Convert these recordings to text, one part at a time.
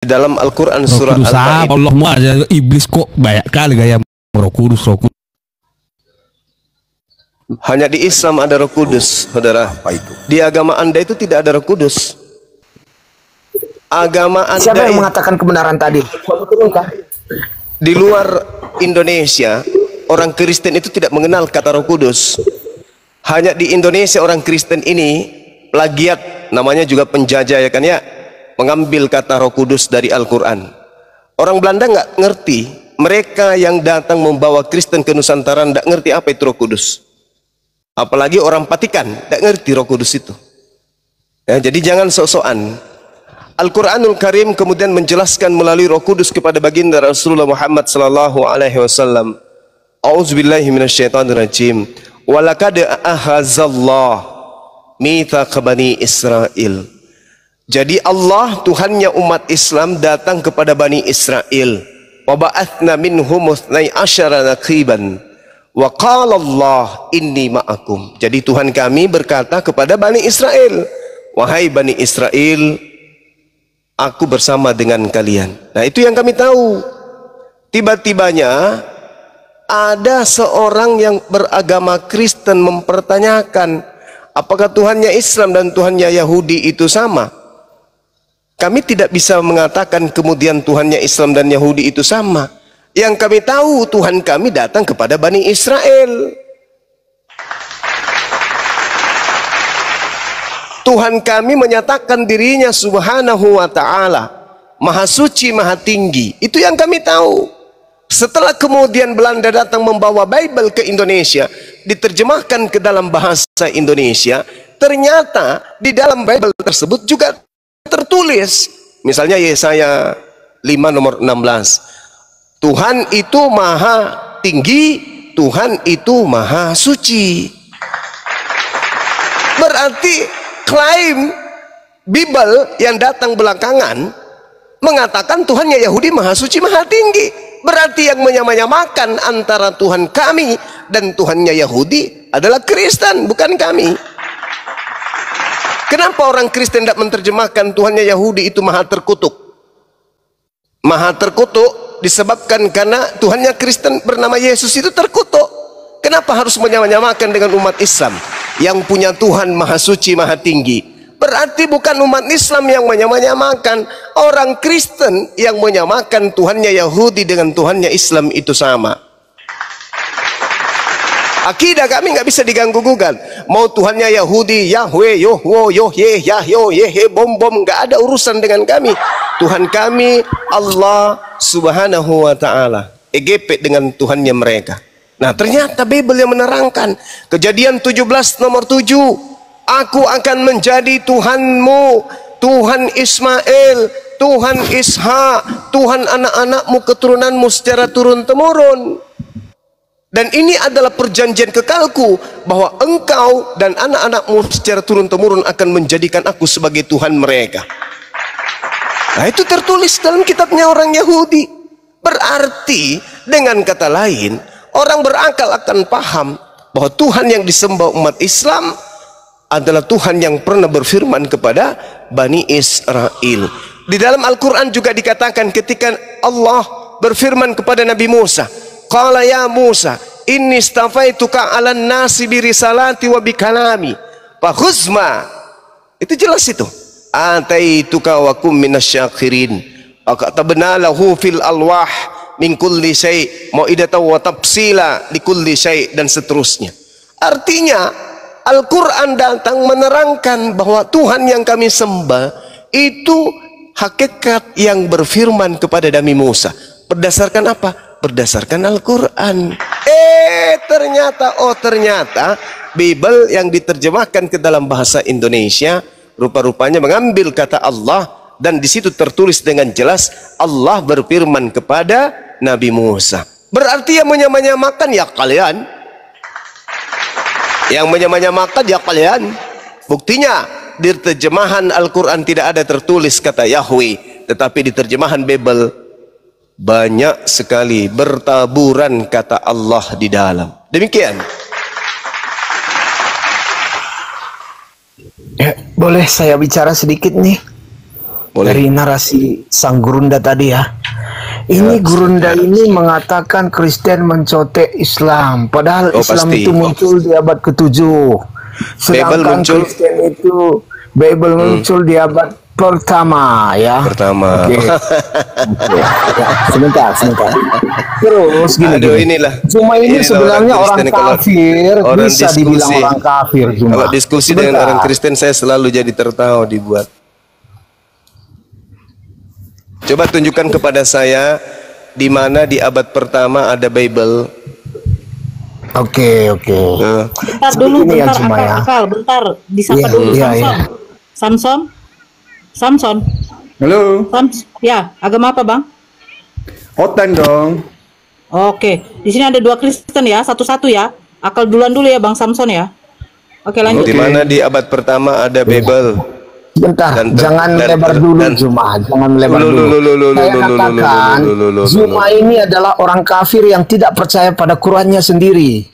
Di dalam Al-Quran Roh surah Kudus Al-Baqarah, Allah mu aja iblis kok banyak kali gaya Roh Kudus. hanya di Islam ada Roh Kudus, saudara. Di agama Anda itu tidak ada Roh Kudus. Agama Anda Siapa yang mengatakan kebenaran tadi? di luar Indonesia, orang Kristen itu tidak mengenal kata Roh Kudus. Hanya di Indonesia orang Kristen ini plagiat, namanya juga penjajah ya kan ya, mengambil kata Roh Kudus dari Al-Quran. Orang Belanda nggak ngerti, mereka yang datang membawa Kristen ke Nusantara nggak ngerti apa itu Roh Kudus. Apalagi orang Vatikan nggak ngerti Roh Kudus itu. Ya, jadi jangan sok-sokan. Al-Quranul Karim kemudian menjelaskan melalui Roh Kudus kepada baginda Rasulullah Muhammad sallallahu alaihi wasallam. A'udzubillahi minasyaitonirrajim. Walaqad ahazallah mitsaq bani Israil. Jadi Allah Tuhannya umat Islam datang kepada Bani Israel. Wa ba'atsna minhum 12 naqiban. Wa qala Allah inni ma'akum. Jadi Tuhan kami berkata kepada Bani Israel, wahai Bani Israel, aku bersama dengan kalian. Nah, itu yang kami tahu. Tiba-tibanya ada seorang yang beragama Kristen mempertanyakan, apakah Tuhannya Islam dan Tuhannya Yahudi itu sama? Kami tidak bisa mengatakan kemudian Tuhannya Islam dan Yahudi itu sama. Yang kami tahu Tuhan kami datang kepada Bani Israel. Tuhan kami menyatakan dirinya subhanahu wa ta'ala, maha suci, maha tinggi. Itu yang kami tahu. Setelah kemudian Belanda datang membawa Bible ke Indonesia, diterjemahkan ke dalam bahasa Indonesia, ternyata di dalam Bible tersebut juga tertulis, misalnya Yesaya 5 nomor 16, Tuhan itu maha tinggi, Tuhan itu maha suci. Berarti klaim Bible yang datang belakangan mengatakan Tuhannya Yahudi maha suci, maha tinggi. Berarti yang menyamakan antara Tuhan kami dan Tuhannya Yahudi adalah Kristen, bukan kami. Kenapa orang Kristen tidak menerjemahkan Tuhannya Yahudi itu maha terkutuk? Maha terkutuk disebabkan karena Tuhannya Kristen bernama Yesus itu terkutuk. Kenapa harus menyamakan dengan umat Islam yang punya Tuhan maha suci, maha tinggi? Berarti bukan umat Islam yang menyamakan, orang Kristen yang menyamakan Tuhannya Yahudi dengan Tuhannya Islam itu sama. Akidah kami nggak bisa diganggu-gugat. Mau Tuhannya Yahudi, Yahweh, Yohwo, Yohye, Yahyo, Yehe, bom-bom, nggak ada urusan dengan kami. Tuhan kami Allah Subhanahu wa Ta'ala. EGP dengan Tuhannya mereka. Nah, ternyata Bible yang menerangkan. Kejadian 17 nomor 7. Aku akan menjadi Tuhanmu, Tuhan Ismail, Tuhan Ishak, Tuhan anak-anakmu, keturunanmu secara turun-temurun. Dan ini adalah perjanjian kekalku, bahwa engkau dan anak-anakmu secara turun-temurun akan menjadikan aku sebagai Tuhan mereka. Nah, itu tertulis dalam kitabnya orang Yahudi. Berarti dengan kata lain, orang berakal akan paham bahwa Tuhan yang disembah umat Islam adalah Tuhan yang pernah berfirman kepada Bani Israel. Di dalam Al-Quran juga dikatakan ketika Allah berfirman kepada Nabi Musa, qala ya Musa, inni istafaituka 'alan nasi bi risalati wa bi kalami fakhuzma. Itu jelas itu. Ataituka wa kum minasyakirin. Akatabna lahu fil alwah min kulli syai' mau'idatan wa tafsila li kulli syai' dan seterusnya. Artinya Al-Quran datang menerangkan bahwa Tuhan yang kami sembah itu hakikat yang berfirman kepada Nabi Musa. Berdasarkan apa? Berdasarkan Al-Quran. Ternyata Bible yang diterjemahkan ke dalam bahasa Indonesia rupa-rupanya mengambil kata Allah, dan di situ tertulis dengan jelas Allah berfirman kepada Nabi Musa. Berarti yang menyamakan ya kalian. Yang menyamakan ya kalian. Buktinya di terjemahan Al-Quran tidak ada tertulis kata Yahweh, tetapi di terjemahan Bible banyak sekali bertaburan kata Allah di dalam. Demikian. Boleh saya bicara sedikit nih? Boleh. dari narasi sang gurunda tadi ya. Ini gurunda ini mengatakan Kristen mencotek Islam, padahal Islam pasti. itu muncul di abad ke-7. Sedangkan muncul. Kristen itu Bible muncul di abad pertama ya. Pertama. Oke. Ya, sebentar. Terus gini. Aduh, inilah. Cuma ini Inilah sebenarnya orang Kristen kalau kafir, orang bisa dibilang diskusi. orang kafir cuma. Kalau diskusi dengan orang Kristen saya selalu jadi tertawa dibuat. Coba tunjukkan kepada saya di mana di abad pertama ada Bible. Oke. Bentar dulu, Ini yang bentar cuma ya. akal, bentar. Disapa Iya, dulu iya, Samson. Halo, Ya, agama apa bang? Otan dong. Oke, di sini ada 2 Kristen ya, satu-satu ya. Akal duluan dulu ya bang Samson ya. Oke lanjut. Di mana di abad pertama ada Bible. Bentar, jangan lebar dulu Zuma, jangan lebar dulu. Saya katakan Zuma ini adalah orang kafir yang tidak percaya pada Qurannya sendiri.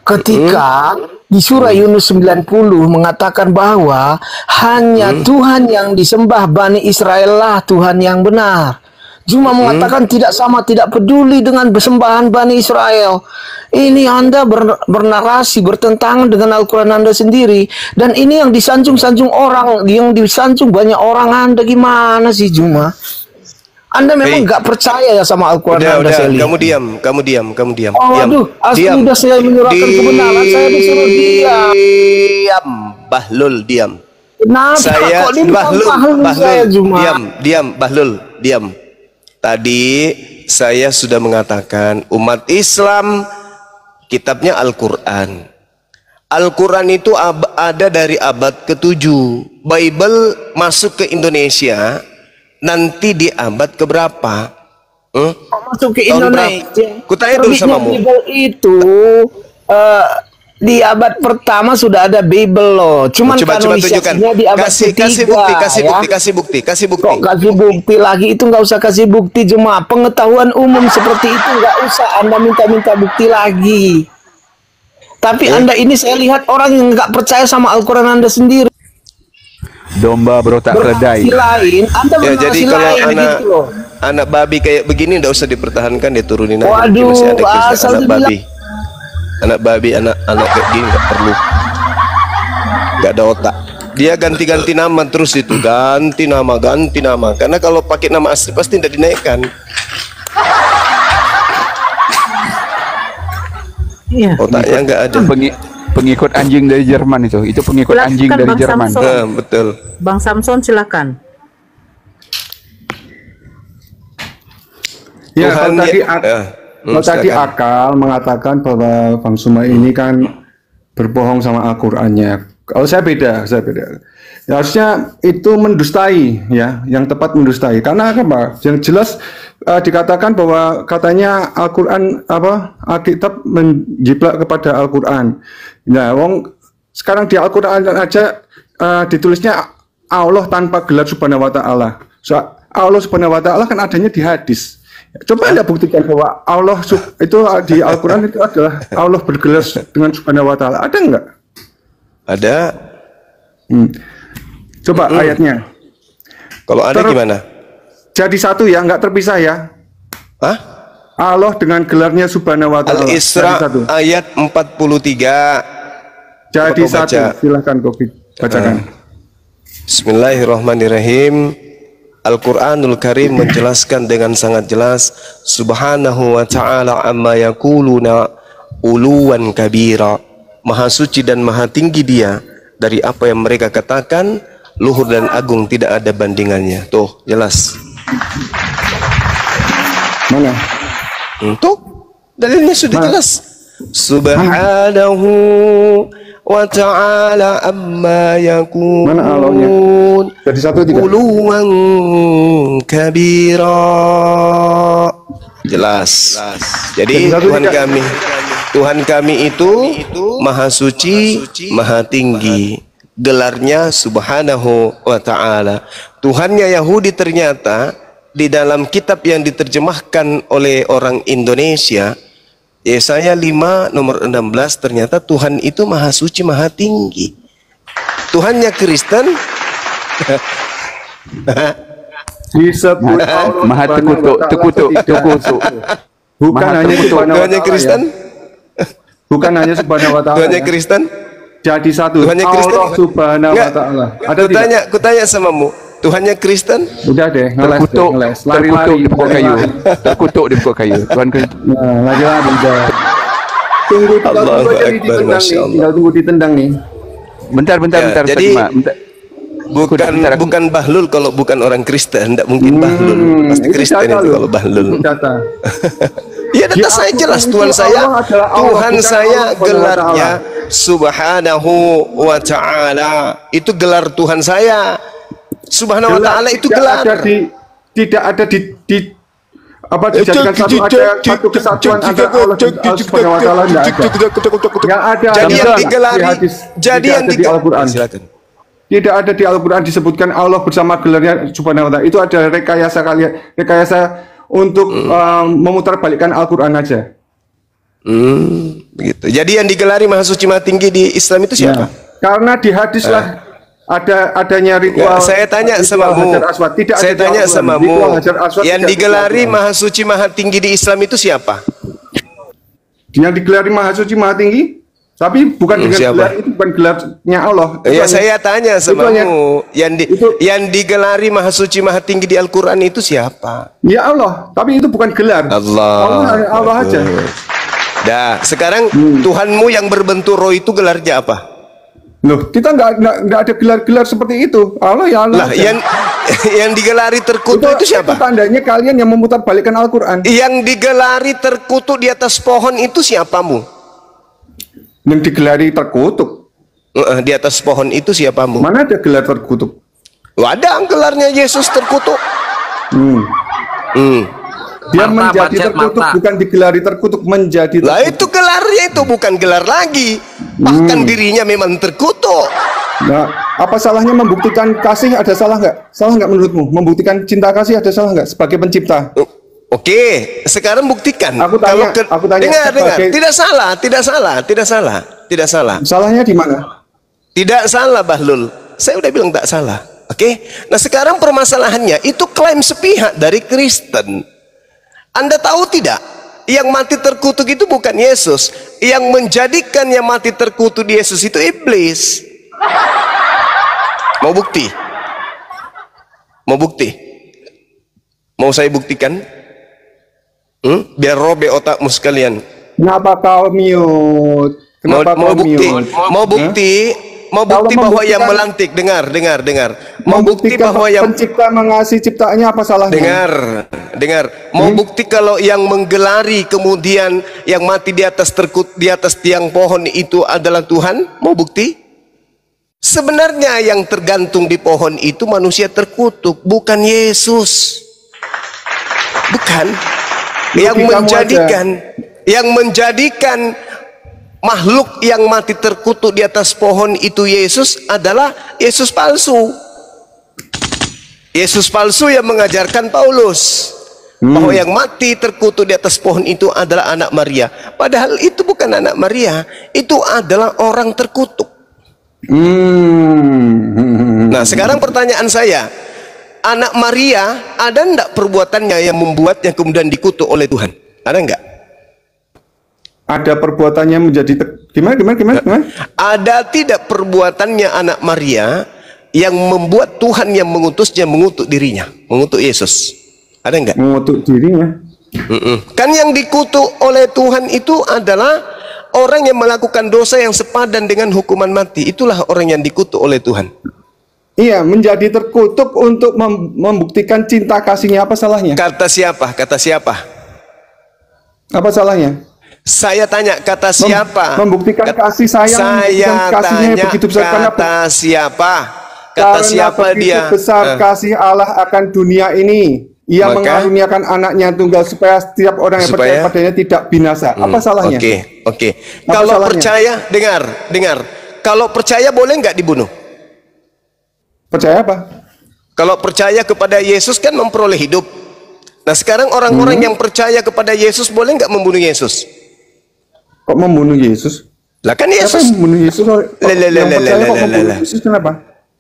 Ketika di surah Yunus 90 mengatakan bahwa hanya Tuhan yang disembah Bani Israel lah Tuhan yang benar. Zuma mengatakan tidak peduli dengan persembahan Bani Israel. Ini Anda bernarasi bertentangan dengan Al-Quran Anda sendiri. Dan ini yang disanjung-sanjung orang, yang disanjung banyak orang. Anda gimana sih Zuma? Anda memang nggak percaya ya sama Al-Quran Anda, Udah, Seli? kamu diam. Oh, aduh, asli udah saya menyurahkan kebenaran, saya disuruh diam. Diam, Bahlul, diam. Kenapa Saya kok dia Bahlul saya Zuma? diam, Bahlul, diam. Tadi saya sudah mengatakan umat Islam kitabnya Al-Quran. Al-Quran itu ada dari abad ke-7. Bible masuk ke Indonesia nanti di abad keberapa? Masuk ke Tahun Indonesia. berapa? Kutanya dulu Terbitnya samamu. Bible itu di abad pertama sudah ada Bible loh. Cuman Coba tunjukkan. kanonisasinya di abad ketiga. Kasih bukti. Kok kasih bukti lagi? Itu nggak usah kasih bukti, cuma pengetahuan umum seperti itu nggak usah Anda minta minta bukti lagi. Tapi Anda ini saya lihat orang yang nggak percaya sama Al-Quran Anda sendiri. Domba berotak keledai. Bernarasi lain, Anda Ya, bernarasi jadi kalau lain gitu loh. anak babi kayak begini nggak usah dipertahankan, dia turunin aja. Waduh, Masih ada Kristen, asal anak dibilang- babi. Anak babi, anak kayak gini nggak perlu. Nggak ada otak. Dia ganti-ganti nama terus itu, ganti nama. Karena kalau pakai nama asli pasti tidak dinaikkan. Iya. Otaknya nggak ada. Pengikut anjing dari Jerman itu pengikut Silakan, anjing dari Bang Jerman. Samson. Betul. Bang Samson silakan. Ya, Tuhan kalau tadi, ya. tadi Silakan. akal mengatakan bahwa Bang Suma ini kan berbohong sama Al-Qur'annya. Kalau saya beda. Ya, harusnya itu mendustai ya, yang tepat mendustai. Karena apa? Yang jelas dikatakan bahwa katanya Al-Qur'an Alkitab menjiplak kepada Al-Qur'an. Nah, sekarang di Al-Qur'an aja ditulisnya Allah tanpa gelar Subhanahu wa taala. So, Allah Subhanahu wa taala kan adanya di hadis. Coba Anda buktikan bahwa Allah itu di Al-Quran itu adalah Allah bergelar dengan Subhanahu wa ta'ala. Ada enggak? Ada. Coba ayatnya. Kalau ada gimana? Jadi satu ya, enggak terpisah ya. Hah? Allah dengan gelarnya Subhanahu wa ta'ala. Al-Isra Jadi satu. ayat 43. Jadi Coba satu. baca. Silahkan kau bacakan. Bismillahirrahmanirrahim. Al-Quranul Karim menjelaskan dengan sangat jelas, Subhanahu wa ta'ala amma yakuluna uluwan kabira. Maha suci dan maha tinggi dia dari apa yang mereka katakan, luhur dan agung tidak ada bandingannya. Tuh, jelas. Mana? Tuh, dalilnya sudah jelas. Subhanahu wa ta'ala amma yakun. Mana Allahnya? Jadi satu tidak? Uluwan kabira. Jelas. Jadi Tuhan kami itu maha suci, maha tinggi. Gelarnya Subhanahu wa ta'ala. Tuhannya Yahudi ternyata di dalam kitab yang diterjemahkan oleh orang Indonesia, Yesaya 5 nomor 16, ternyata Tuhan itu maha suci, maha tinggi. Tuhannya Kristen disebut Allah Maha terkutuk, terkutuk. Bukan Maha hanya terkutuk. Subhanahu wa Tuhannya ta'ala, Kristen, ya. Bukan hanya Subhanahu wa ta'ala. Tuhannya Ya. Kristen. Jadi satu. Tuhannya Kristen. Allah Subhanahu wa Enggak. ta'ala. Ada tidak? Kutanya samamu, Tuhannya Kristen. Udah deh, ngeles, Terkutuk, deh, ngeles. terkutuk di pokok kayu. lari-lari. Terkutuk di pokok kayu. Tuhan Kristus. Nah, lagi-lagi udah. Tunggu, tinggal Allahu tunggu aja Akbar, ditendang Masya nih. Allah. Tinggal tunggu ditendang nih. Bentar, Ya, Ustaz jadi Mak. Bentar. Bentar, aku- bukan Bahlul kalau bukan orang Kristen, tidak mungkin Bahlul. Pasti itu Kristen data itu loh. kalau Bahlul. Itu data. Ya data Di saya Al-Quran jelas itu Tuhan saya, Allah adalah Allah, Tuhan bukan saya Allah Subhanahu wa gelarnya ta'ala. Subhanahu wa ta'ala. Itu gelar Tuhan saya. Subhanahu wa ta'ala itu gelar. Tidak ada di apa dijadikan satu kesatuan antara Allah dan Allah Subhanahu wa ta'ala, tidak ada. Yang ada Jadi yang adalah digelari, di hadis, jadi tidak yang ada di Al-Quran. Silakan. Tidak ada di Al-Quran disebutkan Allah bersama gelarnya Subhanahu wa ta'ala. Itu ada rekayasa untuk memutarbalikkan Al-Quran aja. Begitu. Jadi yang digelari Maha Suci Maha Tinggi di Islam itu siapa? Nah, karena di hadis lah adanya ritual. Enggak, saya tanya ritual samamu. Hajar Aswad. Tidak Saya ada di tanya Al-Quran. samamu. Ritual Hajar Aswad Yang tidak ada di digelari Al-Quran. Maha Suci Maha Tinggi di Islam itu siapa? Yang digelari Maha Suci Maha Tinggi, tapi bukan dengan siapa? gelar itu, bukan gelarnya Allah. Itu Ya hanya- saya tanya hanya- samamu. itu- Yang digelari Maha Suci Maha Tinggi di Al-Quran itu siapa? Ya Allah, tapi itu bukan gelar. Allah aja. Dah, sekarang Tuhanmu yang berbentuk roh itu gelarnya apa? Loh, kita nggak ada gelar-gelar seperti itu. Allah ya Allah. Lah, aja. yang digelari terkutuk itu siapa? Itu tandanya kalian yang memutarbalikkan Al-Quran. Yang digelari terkutuk di atas pohon itu siapamu? Yang digelari terkutuk. Di atas pohon itu siapamu? Mana ada gelar terkutuk? Ada gelarnya Yesus terkutuk. Dia Martabat, menjadi Cep, terkutuk, martabat. bukan digelari terkutuk, menjadi terkutuk. Lah itu gelarnya itu bukan gelar lagi. Bahkan dirinya memang terkutuk. Nah, apa salahnya membuktikan kasih? Ada salah nggak? Salah nggak menurutmu? Membuktikan cinta kasih ada salah nggak sebagai pencipta? Oke, sekarang buktikan. Aku tanya dengar, sebagai- tidak salah. Salahnya di mana? Tidak salah Bahlul. Saya udah bilang tak salah. Oke. Nah sekarang permasalahannya itu klaim sepihak dari Kristen. Anda tahu tidak? Yang mati terkutuk itu bukan Yesus. Yang menjadikan yang mati terkutuk di Yesus itu iblis. Mau bukti? Mau saya buktikan? Biar robek otakmu sekalian. Kenapa kau mute? Kenapa Mau kau bukti? mute? Mau bukti Kalau bahwa yang membuktikan- melantik. Dengar. Mau bukti Membuktikan bahwa yang pencipta mengasihi ciptaannya, apa salahnya? dengar. Mau bukti kalau yang menggelari kemudian yang mati di atas tiang pohon itu adalah Tuhan? Mau bukti? Sebenarnya yang tergantung di pohon itu manusia terkutuk, bukan Yesus. Bukan. Yang menjadikan makhluk yang mati terkutuk di atas pohon itu Yesus adalah Yesus palsu. Yesus palsu yang mengajarkan Paulus bahwa yang mati terkutuk di atas pohon itu adalah anak Maria. Padahal itu bukan anak Maria, itu adalah orang terkutuk. Nah, sekarang pertanyaan saya, anak Maria ada enggak perbuatannya yang membuatnya kemudian dikutuk oleh Tuhan? Ada enggak? Ada perbuatannya menjadi gimana? Ada tidak perbuatannya anak Maria yang membuat Tuhan yang mengutusnya mengutuk dirinya, mengutuk Yesus? Ada enggak? Mengutuk dirinya. Kan yang dikutuk oleh Tuhan itu adalah orang yang melakukan dosa yang sepadan dengan hukuman mati. Itulah orang yang dikutuk oleh Tuhan. Iya, menjadi terkutuk untuk membuktikan cinta kasihnya. Apa salahnya? Kata siapa? Apa salahnya? Saya tanya, kata siapa? Membuktikan kasih sayang, Saya membuktikan kasihnya tanya, begitu besar. kata siapa? Kata Karena siapa begitu dia? besar kasih Allah akan dunia ini. Ia Maka? mengaruniakan anaknya tunggal supaya setiap orang yang percaya padanya tidak binasa. Apa salahnya? Oke. Apa Kalau salahnya? percaya, dengar. Kalau percaya boleh nggak dibunuh? Percaya apa? Kalau percaya kepada Yesus kan memperoleh hidup. Nah sekarang orang-orang yang percaya kepada Yesus boleh nggak membunuh Yesus? Kok membunuh Yesus? Lah kan Siapa Yesus. yang membunuh Yesus? Yang percaya kok membunuh Yesus kenapa?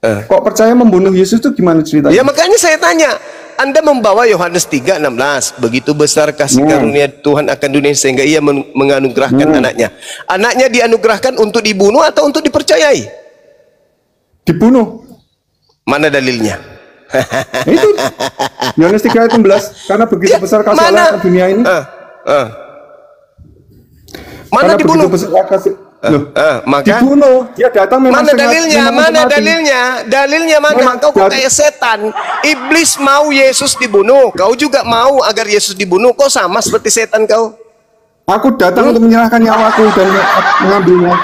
Kok percaya membunuh Yesus itu gimana ceritanya? Ya makanya saya tanya, Anda membawa Yohanes 3:16. Begitu besar kasih karunia Tuhan akan dunia sehingga ia menganugerahkan anaknya. Anaknya dianugerahkan untuk dibunuh atau untuk dipercayai? Dibunuh. Mana dalilnya? Itu Yohanes 3:16. Karena begitu besar kasih Allah akan dunia ini. Mana Karena dibunuh? begitu besar kasih. Loh, Maka dibunuh. Dia datang memang mana sengaja- dalilnya? memang Mana sengaja. dalilnya? Dalilnya mana? Memang Kau kayak setan. Iblis mau Yesus dibunuh. Kau juga mau agar Yesus dibunuh. Kau sama seperti setan kau. Aku datang untuk menyerahkan nyawaku dan mengambilnya.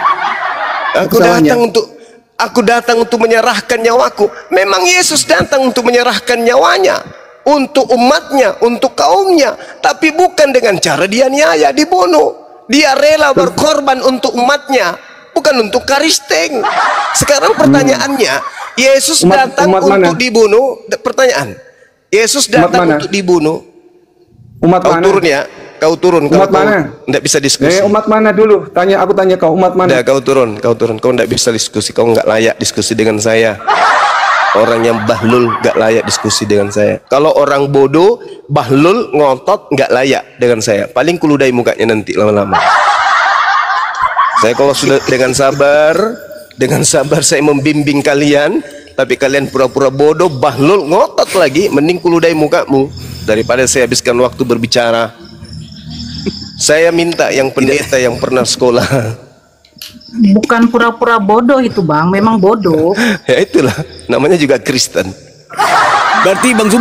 Aku datang untuk menyerahkan nyawaku. Memang Yesus datang untuk menyerahkan nyawanya untuk umatnya, untuk kaumnya, tapi bukan dengan cara dianiaya, dibunuh. Dia rela berkorban untuk umatnya, bukan untuk Kristen. Sekarang pertanyaannya, Yesus datang untuk dibunuh. Pertanyaan, Yesus datang untuk dibunuh. Umat kau mana? turun ya, kau turun. Umat mana? Tidak bisa diskusi. Umat mana dulu? Aku tanya kau, umat mana? Udah, kau turun. Kau tidak bisa diskusi. Kau nggak layak diskusi dengan saya. Orang yang bahlul nggak layak diskusi dengan saya. Kalau orang bodoh, bahlul, ngotot, nggak layak dengan saya. Paling kuludai mukanya nanti lama-lama. Saya kalau sudah dengan sabar saya membimbing kalian, tapi kalian pura-pura bodoh, bahlul, ngotot lagi, mending kuludai mukamu daripada saya habiskan waktu berbicara. Saya minta yang pendeta yang pernah sekolah. Bukan pura-pura bodoh itu Bang, memang bodoh. Ya itulah, namanya juga Kristen. Berarti Bang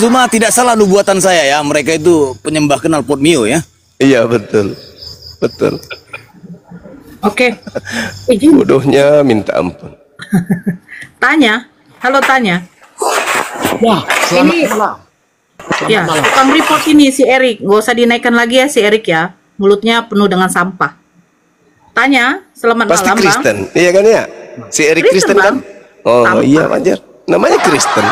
Zuma tidak salah nubuatan saya ya. Mereka itu penyembah kenal pot mio ya. Iya betul. Oke. Bodohnya minta ampun. Tanya. Wah, selamat malam. Ya, tukang report ini si Erik. Gak usah dinaikkan lagi ya si Erik ya. Mulutnya penuh dengan sampah. Tanya, selamat Pasti malam Kristen, Bang. iya kan ya? Si Erik Kristen kan? Oh Sampah. iya wajar, namanya Kristen.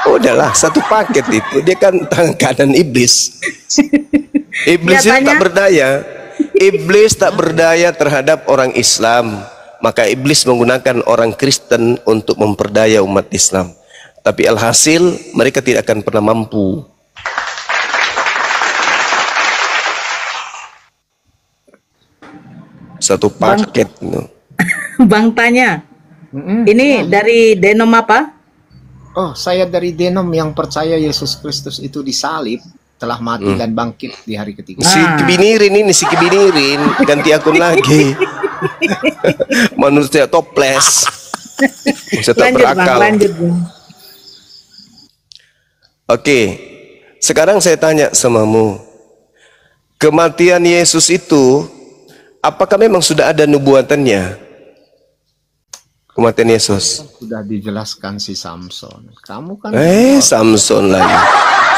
Udahlah, satu paket itu. Dia kan tangan kanan iblis. Iblis itu tak berdaya. Iblis tak berdaya terhadap orang Islam. Maka iblis menggunakan orang Kristen untuk memperdaya umat Islam. Tapi alhasil mereka tidak akan pernah mampu. Satu paket. Bang tanya. Ini dari Denom apa? Oh, saya dari Denom yang percaya Yesus Kristus itu disalib, telah mati dan bangkit di hari ketiga. Si Kebinirin ganti akun lagi. Manusia toples. Manusia tak berakal. Lanjut Bang. Oke, sekarang saya tanya samamu, kematian Yesus itu apakah memang sudah ada nubuatannya? Kematian Yesus Sudah dijelaskan si Samson. Kamu kan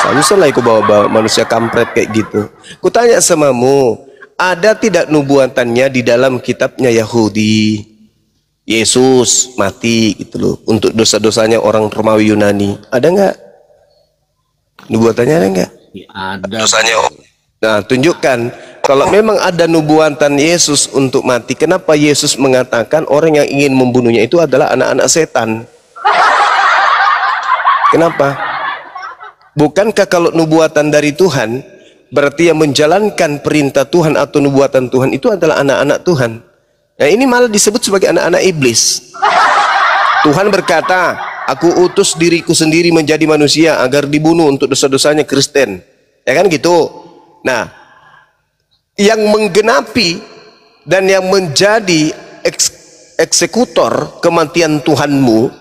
Samson lagi kau bawa manusia kampret kayak gitu. Ku tanya samamu, ada tidak nubuatannya di dalam kitabnya Yahudi? Yesus mati gitu loh untuk dosa-dosanya orang Romawi Yunani. Ada enggak? Nubuatannya ada enggak? ada. Dosanya. Nah, tunjukkan kalau memang ada nubuatan Yesus untuk mati, kenapa Yesus mengatakan orang yang ingin membunuhnya itu adalah anak-anak setan? Kenapa? Bukankah kalau nubuatan dari Tuhan, berarti yang menjalankan perintah Tuhan atau nubuatan Tuhan itu adalah anak-anak Tuhan? Nah, ini malah disebut sebagai anak-anak iblis. Tuhan berkata, aku utus diriku sendiri menjadi manusia agar dibunuh untuk dosa-dosanya Kristen. Ya kan gitu. Nah, yang menggenapi dan yang menjadi eksekutor kematian Tuhanmu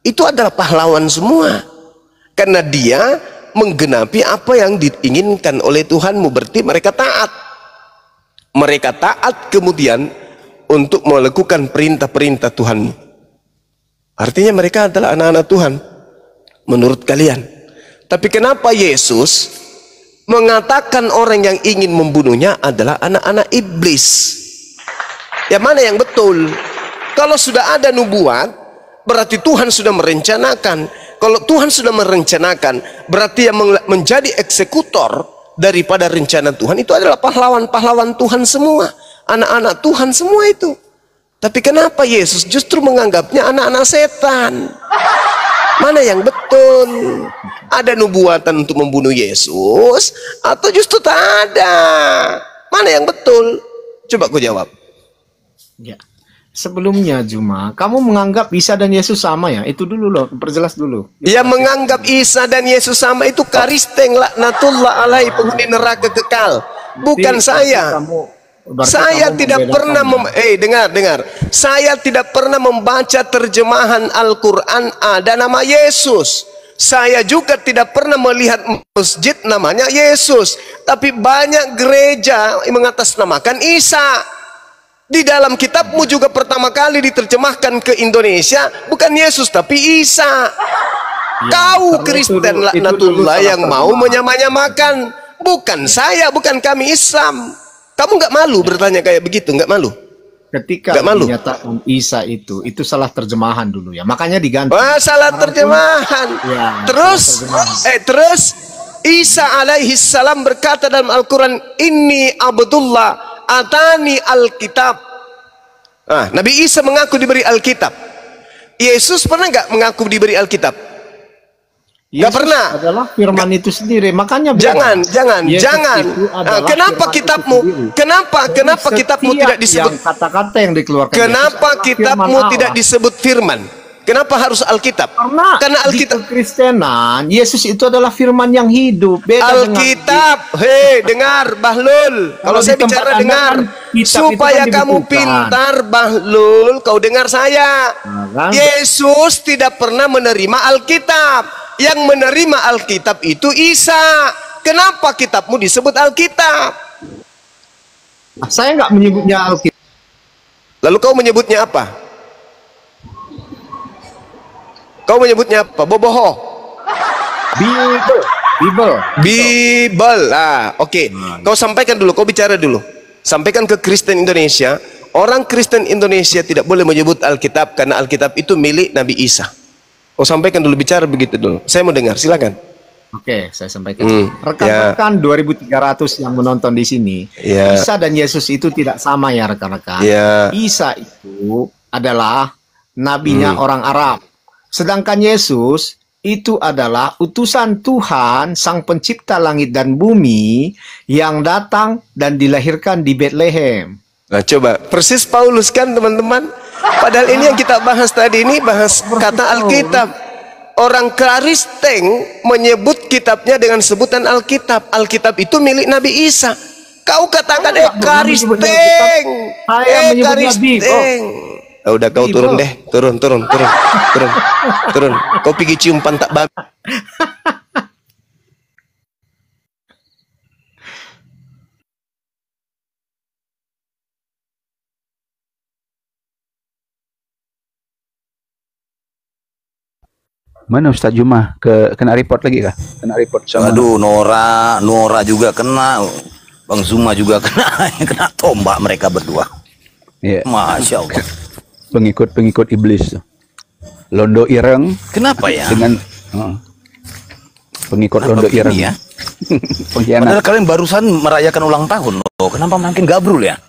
itu adalah pahlawan semua. Karena dia menggenapi apa yang diinginkan oleh Tuhanmu. Berarti mereka taat. Mereka taat kemudian untuk melakukan perintah-perintah Tuhanmu. Artinya mereka adalah anak-anak Tuhan menurut kalian. Tapi kenapa Yesus mengatakan orang yang ingin membunuhnya adalah anak-anak iblis? Yang mana yang betul? Kalau sudah ada nubuat, berarti Tuhan sudah merencanakan. Kalau Tuhan sudah merencanakan, berarti yang menjadi eksekutor daripada rencana Tuhan itu adalah pahlawan-pahlawan Tuhan semua, anak-anak Tuhan semua itu. Tapi kenapa Yesus justru menganggapnya anak-anak setan? Mana yang betul? Ada nubuatan untuk membunuh Yesus atau justru tak ada? Mana yang betul? Coba kau jawab. Ya. Sebelumnya Juma, kamu menganggap Isa dan Yesus sama ya? Itu dulu loh, perjelas dulu. Yang menganggap Isa dan Yesus sama itu Karisteng laknatullah alaihi, penghuni neraka kekal. Bukan saya. Saya tidak pernah dengar. Saya tidak pernah membaca terjemahan Al-Quran ada nama Yesus. Saya juga tidak pernah melihat masjid namanya Yesus. Tapi banyak gereja yang mengatasnamakan Isa. Di dalam kitabmu juga pertama kali diterjemahkan ke Indonesia bukan Yesus tapi Isa. Kau Kristen laknatullah yang mau menyamanyamakan. Bukan saya, bukan kami Islam. Kamu nggak malu bertanya kayak begitu? Nggak malu? Ketika dinyatakan Isa itu salah terjemahan dulu ya. Makanya diganti. Wah, salah terjemahan. Ya, terus Isa alaihi salam berkata dalam Al-Quran, Inni Abdullah atani Alkitab. Nabi Isa mengaku diberi Alkitab. Yesus pernah nggak mengaku diberi Alkitab? Nggak pernah. Adalah firman itu sendiri. Makanya jangan. Kenapa kitabmu? Kenapa kitabmu tidak disebut kata-kata yang dikeluarkan? Kenapa kitabmu tidak disebut firman? Kenapa harus Alkitab? Karena Alkitab di Kekristenan, Yesus itu adalah firman yang hidup. Beda Alkitab. Dengar Bahlul. Kalau saya bicara dengar. Supaya kamu pintar Bahlul, kau dengar saya. Yesus tidak pernah menerima Alkitab. Yang menerima Alkitab itu Isa. Kenapa kitabmu disebut Alkitab? Saya nggak menyebutnya Alkitab. Lalu kau menyebutnya apa? Kau menyebutnya apa? Boboho. Bible. Oke. Kau sampaikan dulu, kau bicara dulu. Sampaikan ke Kristen Indonesia. Orang Kristen Indonesia tidak boleh menyebut Alkitab karena Alkitab itu milik Nabi Isa. Kau sampaikan dulu, bicara begitu dulu. Saya mau dengar, silakan. Oke, saya sampaikan. Rekan-rekan 2.300 yang menonton di sini, Isa dan Yesus itu tidak sama ya rekan-rekan. Isa itu adalah nabinya orang Arab. Sedangkan Yesus itu adalah utusan Tuhan, Sang Pencipta langit dan bumi, yang datang dan dilahirkan di Bethlehem. Nah coba, persis Paulus kan teman-teman. Padahal ini yang kita bahas tadi ini, bahas kata Alkitab. Orang Kristen menyebut kitabnya dengan sebutan Alkitab. Alkitab itu milik Nabi Isa. Kau katakan Kristen. Kristen. Udah kau turun deh, turun. Kau pergi cium pantat babi. Mana Ustaz Juma? Kena report lagi kah? Kena report sama. Aduh, Nora juga kena. Bang Zuma juga kena. Kena tombak mereka berdua. Iya. Masya Allah. Pengikut iblis. Londo Ireng. Kenapa ya? Dengan pengikut Londo Ireng. Ya? Pengkhianat. Padahal kalian barusan merayakan ulang tahun loh. Kenapa makin gabrul ya?